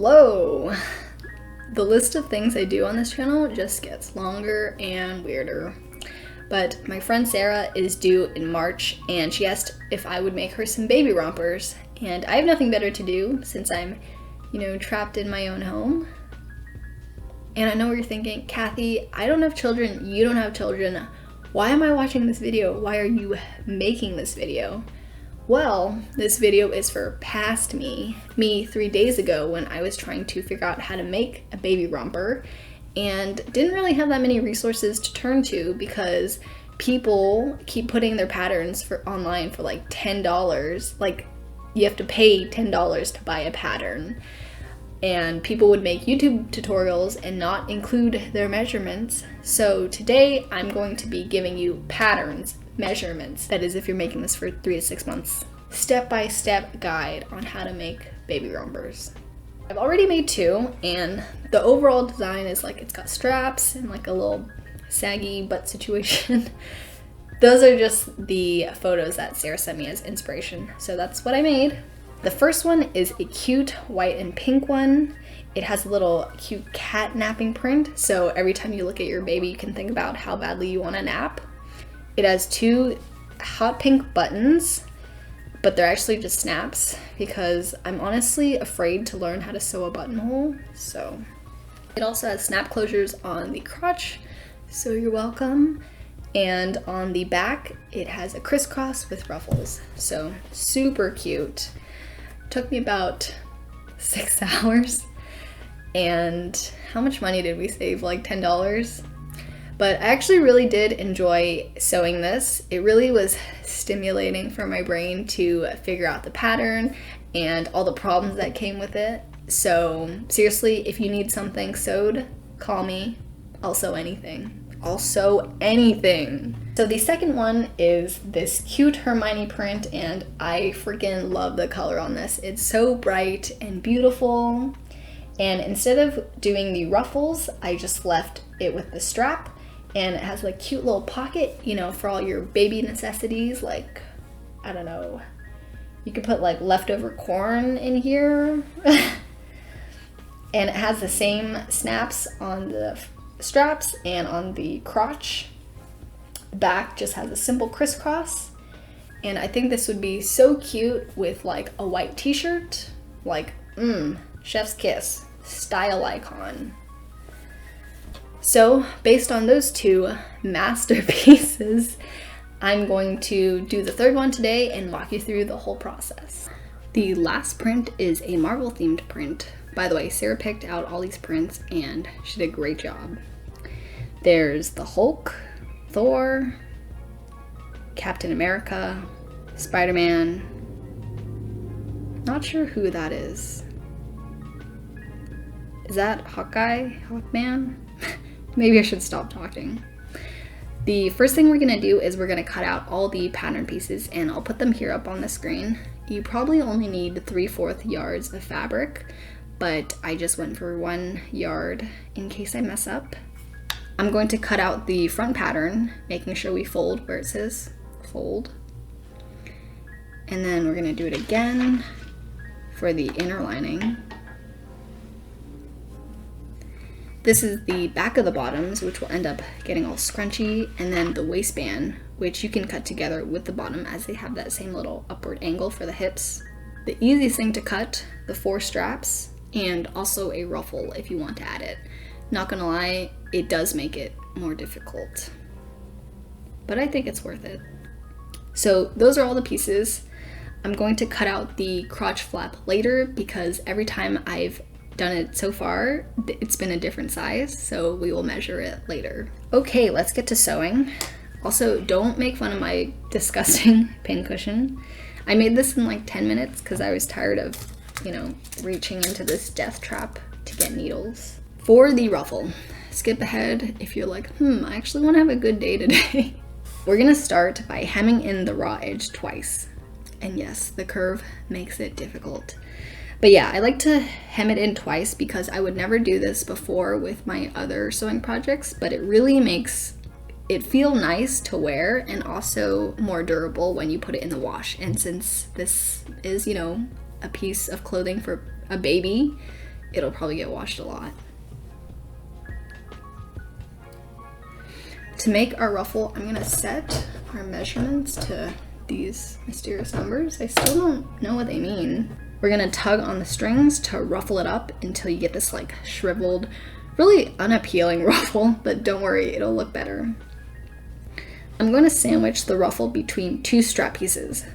Hello! The list of things I do on this channel just gets longer and weirder. But my friend Sarah is due in March and she asked if I would make her some baby rompers. And I have nothing better to do since I'm, trapped in my own home. And I know what you're thinking, Kathy, I don't have children, you don't have children. Why am I watching this video? Why are you making this video? Well, this video is for past me 3 days ago when I was trying to figure out how to make a baby romper and didn't really have that many resources to turn to because people keep putting their patterns online for like $10. Like, you have to pay $10 to buy a pattern. And people would make YouTube tutorials and not include their measurements. So today I'm going to be giving you patterns, measurements, that is if you're making this for 3 to 6 months, step-by-step guide on how to make baby rompers. I've already made 2 and the overall design is like it's got straps and like a little saggy butt situation. Those are just the photos that Sarah sent me as inspiration. So that's what I made. The first one is a cute white and pink one. It has a little cute cat napping print, so every time you look at your baby, you can think about how badly you want to nap. It has 2 hot pink buttons, but they're actually just snaps because I'm honestly afraid to learn how to sew a buttonhole. So it also has snap closures on the crotch, so you're welcome. And on the back, it has a crisscross with ruffles, so super cute. Took me about 6 hours. And how much money did we save? Like $10? But I actually really did enjoy sewing this. It really was stimulating for my brain to figure out the pattern and all the problems that came with it. So seriously, if you need something sewed, call me. I'll sew anything. I'll sew anything. So the second one is this cute Hermione print, and I freaking love the color on this. It's so bright and beautiful. And instead of doing the ruffles, I just left it with the strap, and it has like cute little pocket, for all your baby necessities. Like, I don't know, you could put like leftover corn in here. And it has the same snaps on the straps and on the crotch. The back just has a simple crisscross, and I think this would be so cute with like a white t-shirt. Like, chef's kiss, style icon. So based on those 2 masterpieces, I'm going to do the third one today and walk you through the whole process. The last print is a Marvel themed print. By the way, Sarah picked out all these prints and she did a great job. There's the Hulk, Thor, Captain America, Spider-Man. Not sure who that is. Is that Hawkeye? Hawkman? Maybe I should stop talking. The first thing we're gonna do is we're gonna cut out all the pattern pieces, and I'll put them here up on the screen. You probably only need 3/4 yards of fabric, but I just went for 1 yard in case I mess up. I'm going to cut out the front pattern, making sure we fold where it says fold. And then we're gonna do it again for the inner lining. This is the back of the bottoms, which will end up getting all scrunchy, and then the waistband, which you can cut together with the bottom as they have that same little upward angle for the hips. The easiest thing to cut, the 4 straps, and also a ruffle if you want to add it. Not gonna lie, it does make it more difficult, but I think it's worth it. So those are all the pieces. I'm going to cut out the crotch flap later because every time I've done it so far, it's been a different size, so we will measure it later. Okay, let's get to sewing. Also, don't make fun of my disgusting pincushion. I made this in like 10 minutes because I was tired of, reaching into this death trap to get needles. For the ruffle, skip ahead if you're like, I actually want to have a good day today. We're gonna start by hemming in the raw edge twice. And yes, the curve makes it difficult. But yeah, I like to hem it in twice because I would never do this before with my other sewing projects, but it really makes it feel nice to wear and also more durable when you put it in the wash. And since this is, a piece of clothing for a baby, it'll probably get washed a lot. To make our ruffle, I'm gonna set our measurements to these mysterious numbers. I still don't know what they mean. We're gonna tug on the strings to ruffle it up until you get this like shriveled, really unappealing ruffle, but don't worry, it'll look better. I'm going to sandwich the ruffle between two strap pieces.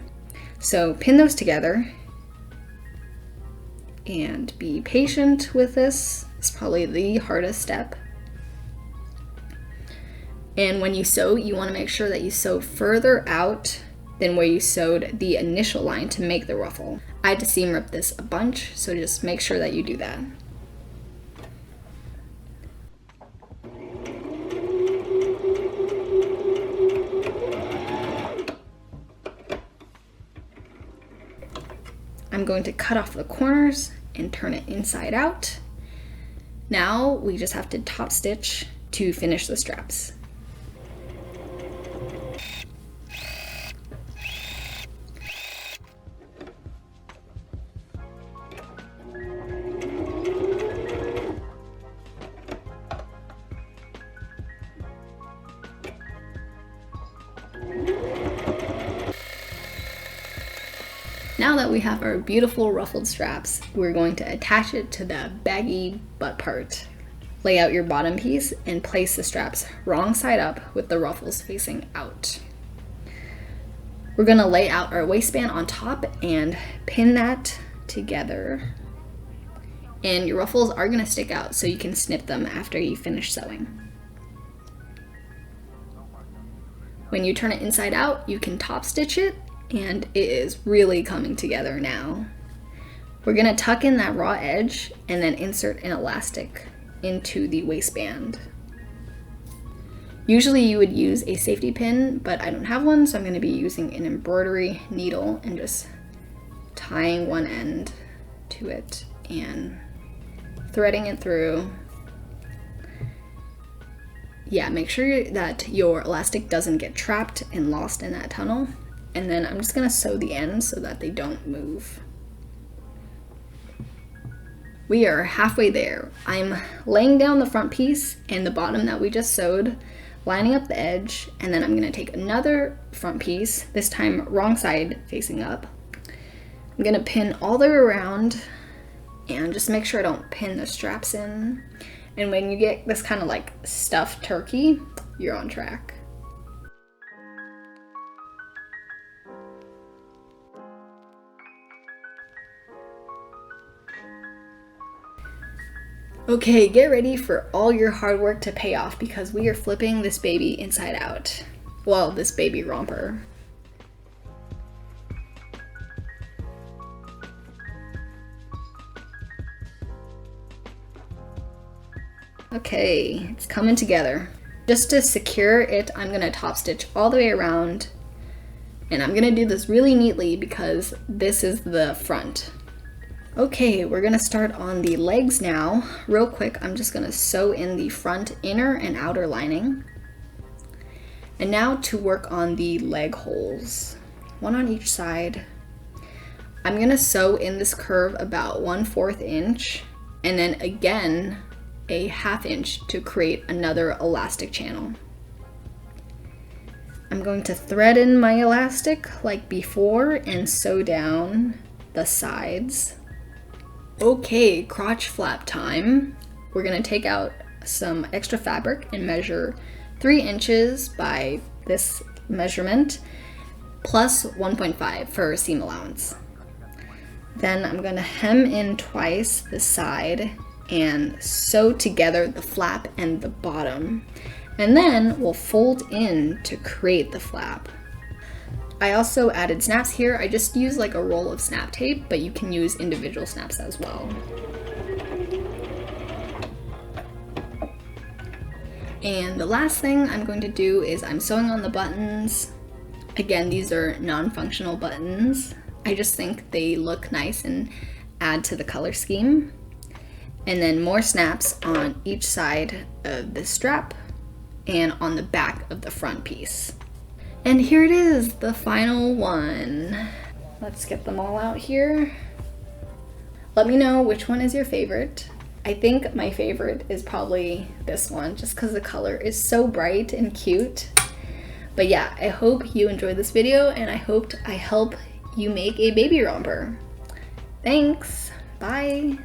So pin those together and be patient with this. It's probably the hardest step. And when you sew, you want to make sure that you sew further out than where you sewed the initial line to make the ruffle. I had to seam rip this a bunch, so just make sure that you do that. I'm going to cut off the corners and turn it inside out. Now we just have to top stitch to finish the straps. Now that we have our beautiful ruffled straps, we're going to attach it to the baggy butt part. Lay out your bottom piece and place the straps wrong side up with the ruffles facing out. We're going to lay out our waistband on top and pin that together. And your ruffles are going to stick out, so you can snip them after you finish sewing. When you turn it inside out, you can top stitch it, and it is really coming together now. We're gonna tuck in that raw edge and then insert an elastic into the waistband. Usually you would use a safety pin, but I don't have one, so I'm gonna be using an embroidery needle and just tying one end to it and threading it through. Yeah, make sure that your elastic doesn't get trapped and lost in that tunnel. And then I'm just gonna sew the ends so that they don't move. We are halfway there. I'm laying down the front piece and the bottom that we just sewed, lining up the edge, and then I'm gonna take another front piece, this time wrong side facing up. I'm gonna pin all the way around and just make sure I don't pin the straps in. And when you get this kind of like stuffed turkey, you're on track. Okay, get ready for all your hard work to pay off because we are flipping this baby inside out. Well, this baby romper. Okay, it's coming together. Just to secure it, I'm gonna top stitch all the way around, and I'm gonna do this really neatly because this is the front. Okay, we're gonna start on the legs now. Real quick, I'm just gonna sew in the front inner and outer lining. And now to work on the leg holes, one on each side. I'm gonna sew in this curve about 1/4 inch, and then again, a 1/2 inch to create another elastic channel. I'm going to thread in my elastic like before and sew down the sides. Okay, crotch flap time. We're gonna take out some extra fabric and measure 3 inches by this measurement, plus 1.5 for seam allowance. Then I'm gonna hem in twice the side and sew together the flap and the bottom. And then we'll fold in to create the flap. I also added snaps here. I just used like a roll of snap tape, but you can use individual snaps as well. And the last thing I'm going to do is I'm sewing on the buttons. Again, these are non-functional buttons. I just think they look nice and add to the color scheme. And then more snaps on each side of the strap and on the back of the front piece. And here it is, the final one. Let's get them all out here. Let me know which one is your favorite. I think my favorite is probably this one, just because the color is so bright and cute. But yeah, I hope you enjoyed this video, and I hoped I help you make a baby romper. Thanks, bye.